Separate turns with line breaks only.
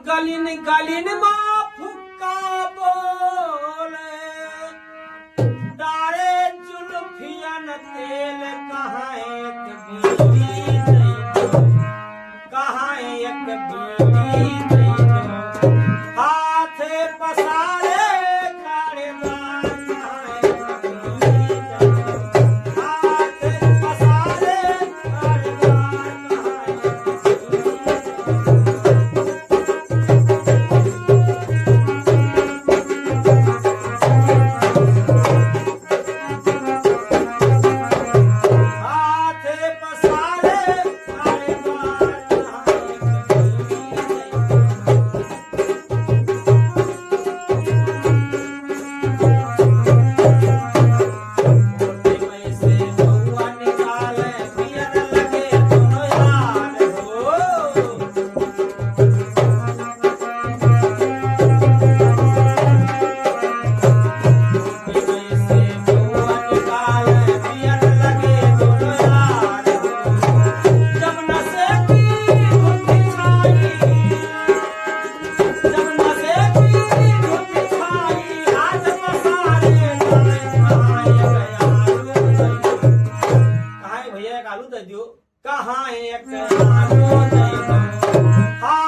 गलिन गलिन माँ फुक्का बोले डारे जुल्फियन तेल कहाँ एक बीड़ी कहाँ एक बीड़ी हाथे पसारे कहाँ एक आलू दे दो हाथ